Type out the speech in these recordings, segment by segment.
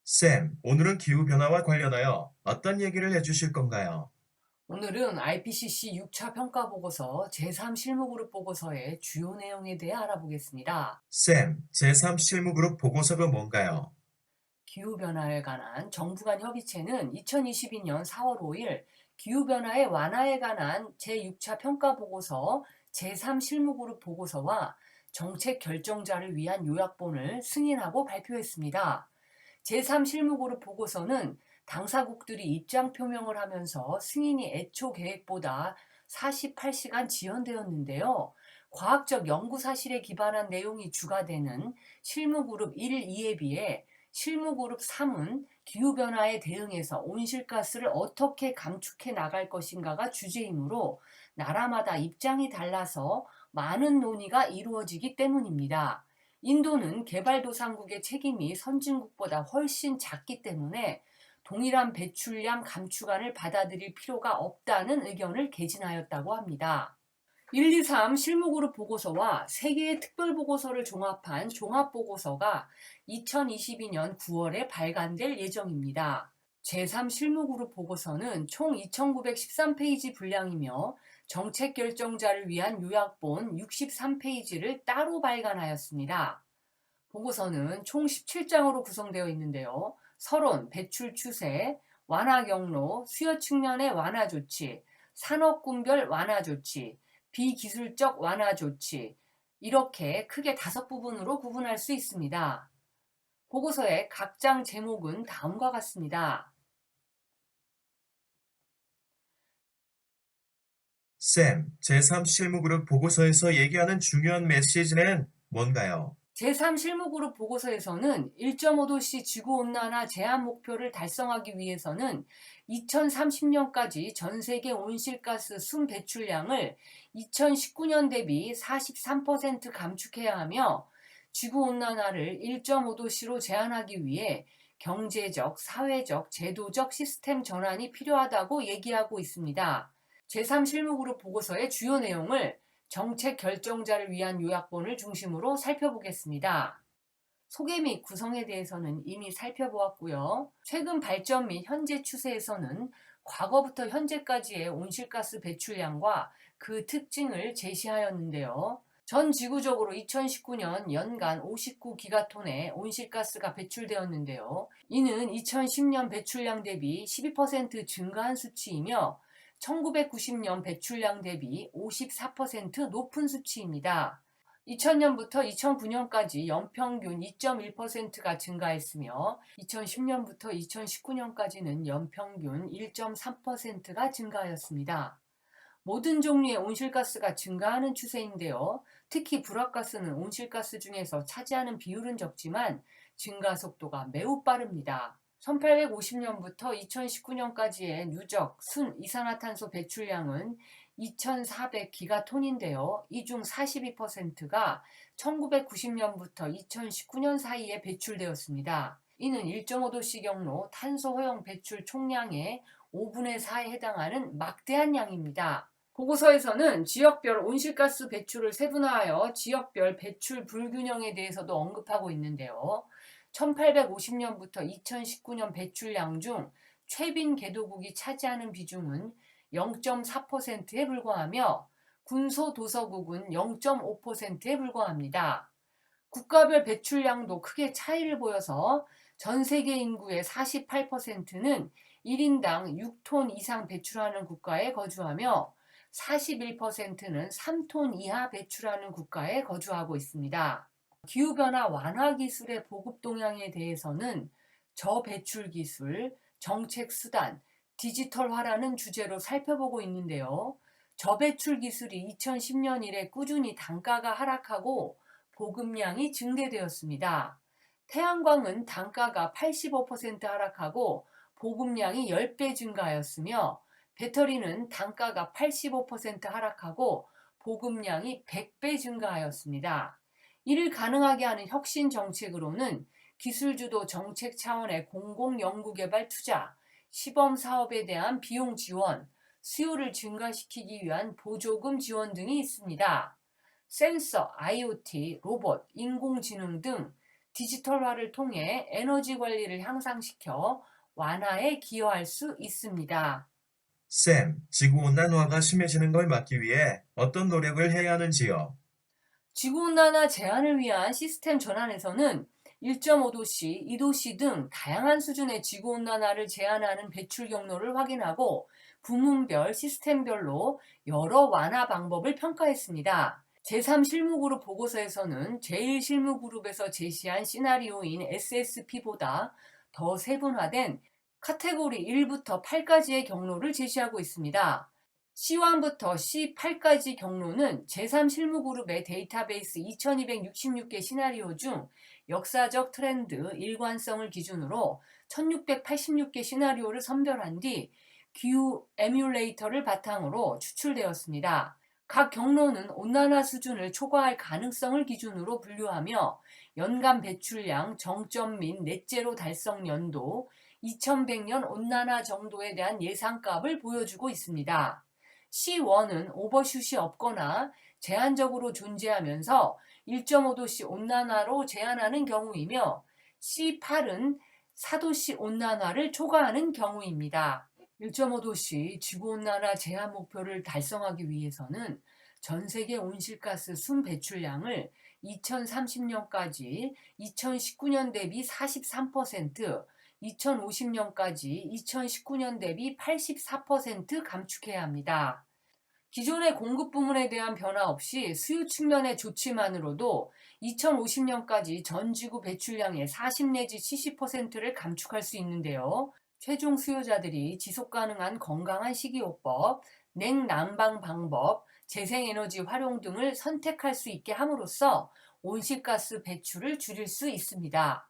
쌤, 오늘은 기후변화와 관련하여 어떤 얘기를 해주실 건가요? 오늘은 IPCC 6차 평가 보고서 제3 실무그룹 보고서의 주요 내용에 대해 알아보겠습니다. 쌤, 제3 실무그룹 보고서가 뭔가요? 기후변화에 관한 정부 간 협의체는 2022년 4월 5일 기후변화의 완화에 관한 제6차 평가 보고서 제3 실무그룹 보고서와 정책 결정자를 위한 요약본을 승인하고 발표했습니다. 제3 실무그룹 보고서는 당사국들이 입장 표명을 하면서 승인이 애초 계획보다 48시간 지연되었는데요. 과학적 연구 사실에 기반한 내용이 주가 되는 실무그룹 1, 2에 비해 실무그룹 3은 기후변화에 대응해서 온실가스를 어떻게 감축해 나갈 것인가가 주제이므로 나라마다 입장이 달라서 많은 논의가 이루어지기 때문입니다. 인도는 개발도상국의 책임이 선진국보다 훨씬 작기 때문에 동일한 배출량 감축안을 받아들일 필요가 없다는 의견을 개진하였다고 합니다. 1, 2, 3 실무그룹 보고서와 3개의 특별보고서를 종합한 종합보고서가 2022년 9월에 발간될 예정입니다. 제3 실무그룹 보고서는 총 2913페이지 분량이며 정책 결정자를 위한 요약본 63페이지를 따로 발간하였습니다. 보고서는 총 17장으로 구성되어 있는데요. 서론, 배출 추세, 완화 경로, 수요 측면의 완화 조치, 산업군별 완화 조치, 비기술적 완화 조치, 이렇게 크게 5부분으로 구분할 수 있습니다. 보고서의 각 장 제목은 다음과 같습니다. 쌤, 제3 실무그룹 보고서에서 얘기하는 중요한 메시지는 뭔가요? 제3 실무그룹 보고서에서는 1.5도씨 지구온난화 제한 목표를 달성하기 위해서는 2030년까지 전 세계 온실가스 순 배출량을 2019년 대비 43% 감축해야 하며 지구온난화를 1.5도씨로 제한하기 위해 경제적, 사회적, 제도적 시스템 전환이 필요하다고 얘기하고 있습니다. 제3 실무그룹 보고서의 주요 내용을 정책 결정자를 위한 요약본을 중심으로 살펴보겠습니다. 소개 및 구성에 대해서는 이미 살펴보았고요. 최근 발전 및 현재 추세에서는 과거부터 현재까지의 온실가스 배출량과 그 특징을 제시하였는데요. 전 지구적으로 2019년 연간 59기가톤의 온실가스가 배출되었는데요. 이는 2010년 배출량 대비 12% 증가한 수치이며 1990년 배출량 대비 54% 높은 수치입니다. 2000년부터 2009년까지 연평균 2.1%가 증가했으며 2010년부터 2019년까지는 연평균 1.3%가 증가하였습니다. 모든 종류의 온실가스가 증가하는 추세인데요. 특히 불화가스는 온실가스 중에서 차지하는 비율은 적지만 증가 속도가 매우 빠릅니다. 1850년부터 2019년까지의 누적 순 이산화탄소 배출량은 2,400기가톤인데요. 이 중 42%가 1990년부터 2019년 사이에 배출되었습니다. 이는 1.5도씨 경로 탄소 허용 배출 총량의 5분의 4에 해당하는 막대한 양입니다. 보고서에서는 지역별 온실가스 배출을 세분화하여 지역별 배출 불균형에 대해서도 언급하고 있는데요. 1850년부터 2019년 배출량 중 최빈 개도국이 차지하는 비중은 0.4%에 불과하며 군소도서국은 0.5%에 불과합니다. 국가별 배출량도 크게 차이를 보여서 전 세계 인구의 48%는 1인당 6톤 이상 배출하는 국가에 거주하며 41%는 3톤 이하 배출하는 국가에 거주하고 있습니다. 기후변화 완화 기술의 보급 동향에 대해서는 저배출 기술, 정책 수단, 디지털화라는 주제로 살펴보고 있는데요. 저배출 기술이 2010년 이래 꾸준히 단가가 하락하고 보급량이 증대되었습니다. 태양광은 단가가 85% 하락하고 보급량이 10배 증가하였으며 배터리는 단가가 85% 하락하고 보급량이 100배 증가하였습니다. 이를 가능하게 하는 혁신 정책으로는 기술주도 정책 차원의 공공연구개발 투자, 시범 사업에 대한 비용 지원, 수요를 증가시키기 위한 보조금 지원 등이 있습니다. 센서, IoT, 로봇, 인공지능 등 디지털화를 통해 에너지 관리를 향상시켜 완화에 기여할 수 있습니다. 쌤, 지구온난화가 심해지는 걸 막기 위해 어떤 노력을 해야 하는지요? 지구온난화 제한을 위한 시스템 전환에서는 1.5도씨, 2도씨 등 다양한 수준의 지구온난화를 제한하는 배출 경로를 확인하고 부문별, 시스템별로 여러 완화 방법을 평가했습니다. 제3실무그룹 보고서에서는 제1실무그룹에서 제시한 시나리오인 SSP보다 더 세분화된 카테고리 1부터 8까지의 경로를 제시하고 있습니다. C1부터 C8까지 경로는 제3실무그룹의 데이터베이스 2266개 시나리오 중 역사적 트렌드, 일관성을 기준으로 1686개 시나리오를 선별한 뒤 기후 에뮬레이터를 바탕으로 추출되었습니다. 각 경로는 온난화 수준을 초과할 가능성을 기준으로 분류하며 연간 배출량, 정점 및 넷제로 달성 연도, 2100년 온난화 정도에 대한 예상값을 보여주고 있습니다. C1은 오버슛이 없거나 제한적으로 존재하면서 1.5도씨 온난화로 제한하는 경우이며 C8은 4도씨 온난화를 초과하는 경우입니다. 1.5도씨 지구온난화 제한 목표를 달성하기 위해서는 전 세계 온실가스 순 배출량을 2030년까지 2019년 대비 43%, 2050년까지 2019년 대비 84% 감축해야 합니다. 기존의 공급 부문에 대한 변화 없이 수요 측면의 조치만으로도 2050년까지 전 지구 배출량의 40 내지 70%를 감축할 수 있는데요. 최종 수요자들이 지속가능한 건강한 식이요법, 냉난방 방법, 재생에너지 활용 등을 선택할 수 있게 함으로써 온실가스 배출을 줄일 수 있습니다.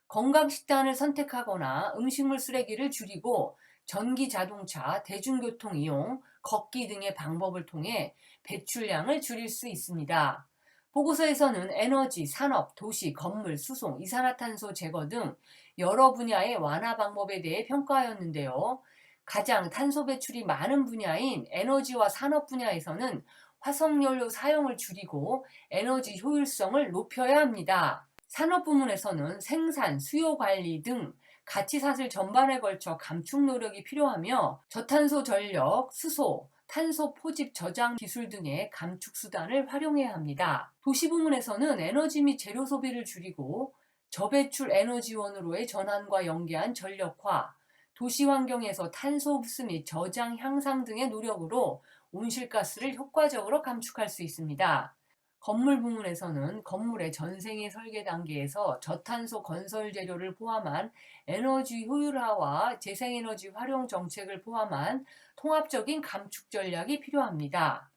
건강식단을 선택하거나 음식물 쓰레기를 줄이고 전기 자동차, 대중교통 이용, 걷기 등의 방법을 통해 배출량을 줄일 수 있습니다. 보고서에서는 에너지, 산업, 도시, 건물, 수송, 이산화탄소 제거 등 여러 분야의 완화 방법에 대해 평가하였는데요. 가장 탄소 배출이 많은 분야인 에너지와 산업 분야에서는 화석연료 사용을 줄이고 에너지 효율성을 높여야 합니다. 산업 부문에서는 생산, 수요 관리 등 가치사슬 전반에 걸쳐 감축 노력이 필요하며 저탄소 전력, 수소, 탄소 포집 저장 기술 등의 감축 수단을 활용해야 합니다. 도시 부문에서는 에너지 및 재료 소비를 줄이고 저배출 에너지원으로의 전환과 연계한 전력화, 도시 환경에서 탄소 흡수 및 저장 향상 등의 노력으로 온실가스를 효과적으로 감축할 수 있습니다. 건물 부문에서는 건물의 전생의 설계 단계에서 저탄소 건설 재료를 포함한 에너지 효율화와 재생에너지 활용 정책을 포함한 통합적인 감축 전략이 필요합니다.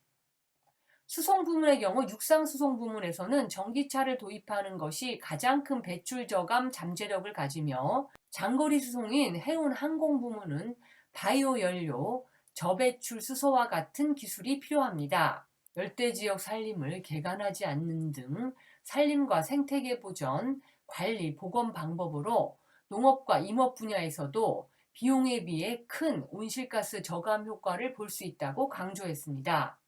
수송 부문의 경우 육상 수송 부문에서는 전기차를 도입하는 것이 가장 큰 배출 저감 잠재력을 가지며 장거리 수송인 해운 항공 부문은 바이오 연료, 저배출 수소와 같은 기술이 필요합니다. 열대지역 산림을 개간하지 않는 등 산림과 생태계 보전, 관리, 복원 방법으로 농업과 임업 분야에서도 비용에 비해 큰 온실가스 저감 효과를 볼 수 있다고 강조했습니다.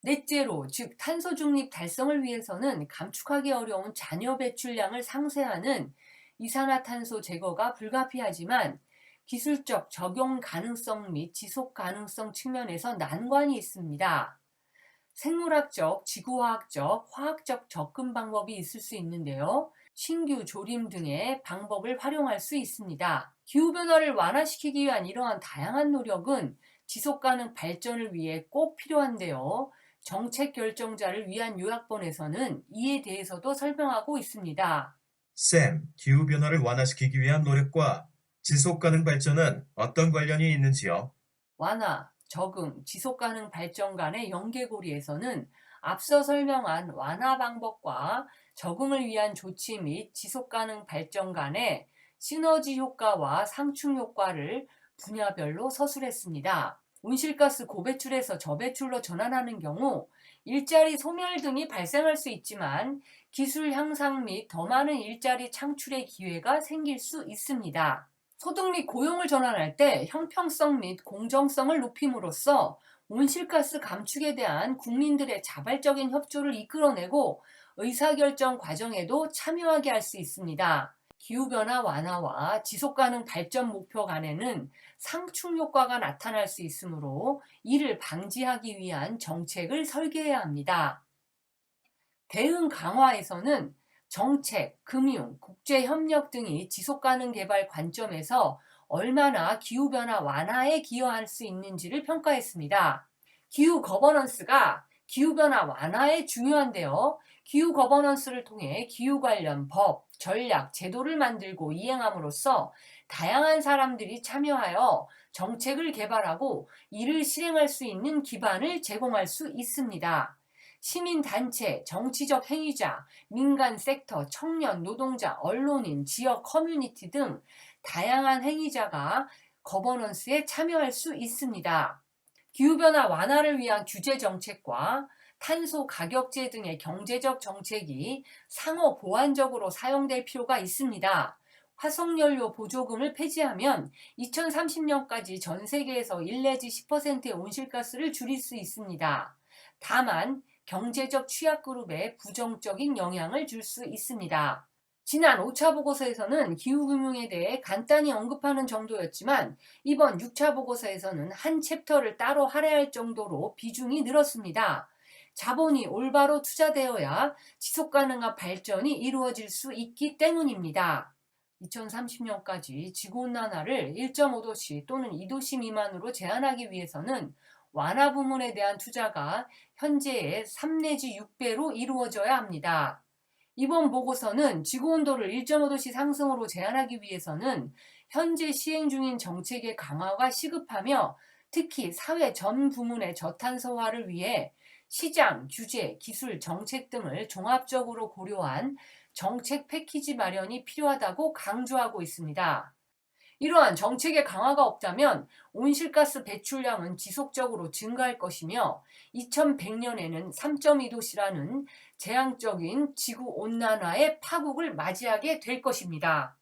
넷제로, 즉 탄소 중립 달성을 위해서는 감축하기 어려운 잔여 배출량을 상쇄하는 이산화탄소 제거가 불가피하지만 기술적 적용 가능성 및 지속 가능성 측면에서 난관이 있습니다. 생물학적, 지구화학적, 화학적 접근 방법이 있을 수 있는데요. 신규 조림 등의 방법을 활용할 수 있습니다. 기후변화를 완화시키기 위한 이러한 다양한 노력은 지속가능 발전을 위해 꼭 필요한데요. 정책 결정자를 위한 요약본에서는 이에 대해서도 설명하고 있습니다. 쌤, 기후변화를 완화시키기 위한 노력과 지속가능 발전은 어떤 관련이 있는지요? 완화, 적응, 지속가능 발전 간의 연계고리에서는 앞서 설명한 완화 방법과 적응을 위한 조치 및 지속가능 발전 간의 시너지 효과와 상충 효과를 분야별로 서술했습니다. 온실가스 고배출에서 저배출로 전환하는 경우 일자리 소멸 등이 발생할 수 있지만 기술 향상 및 더 많은 일자리 창출의 기회가 생길 수 있습니다. 소득 및 고용을 전환할 때 형평성 및 공정성을 높임으로써 온실가스 감축에 대한 국민들의 자발적인 협조를 이끌어내고 의사결정 과정에도 참여하게 할 수 있습니다. 기후변화 완화와 지속가능 발전 목표 간에는 상충 효과가 나타날 수 있으므로 이를 방지하기 위한 정책을 설계해야 합니다. 대응 강화에서는 정책, 금융, 국제협력 등이 지속가능 개발 관점에서 얼마나 기후변화 완화에 기여할 수 있는지를 평가했습니다. 기후 거버넌스가 기후변화 완화에 중요한데요. 기후 거버넌스를 통해 기후 관련 법, 전략, 제도를 만들고 이행함으로써 다양한 사람들이 참여하여 정책을 개발하고 이를 실행할 수 있는 기반을 제공할 수 있습니다. 시민단체, 정치적 행위자, 민간 섹터, 청년, 노동자, 언론인, 지역 커뮤니티 등 다양한 행위자가 거버넌스에 참여할 수 있습니다. 기후변화 완화를 위한 규제 정책과 탄소 가격제 등의 경제적 정책이 상호 보완적으로 사용될 필요가 있습니다. 화석연료 보조금을 폐지하면 2030년까지 전 세계에서 1 내지 10%의 온실가스를 줄일 수 있습니다. 다만 경제적 취약그룹에 부정적인 영향을 줄 수 있습니다. 지난 5차 보고서에서는 기후금융에 대해 간단히 언급하는 정도였지만 이번 6차 보고서에서는 한 챕터를 따로 할애할 정도로 비중이 늘었습니다. 자본이 올바로 투자되어야 지속가능한 발전이 이루어질 수 있기 때문입니다. 2030년까지 지구온난화를 1.5도씨 또는 2도씨 미만으로 제한하기 위해서는 완화 부문에 대한 투자가 현재의 3 내지 6배로 이루어져야 합니다. 이번 보고서는 지구온도를 1.5도씨 상승으로 제한하기 위해서는 현재 시행 중인 정책의 강화가 시급하며 특히 사회 전 부문의 저탄소화를 위해 시장, 규제, 기술, 정책 등을 종합적으로 고려한 정책 패키지 마련이 필요하다고 강조하고 있습니다. 이러한 정책의 강화가 없다면 온실가스 배출량은 지속적으로 증가할 것이며 2100년에는 3.2도씨라는 재앙적인 지구온난화의 파국을 맞이하게 될 것입니다.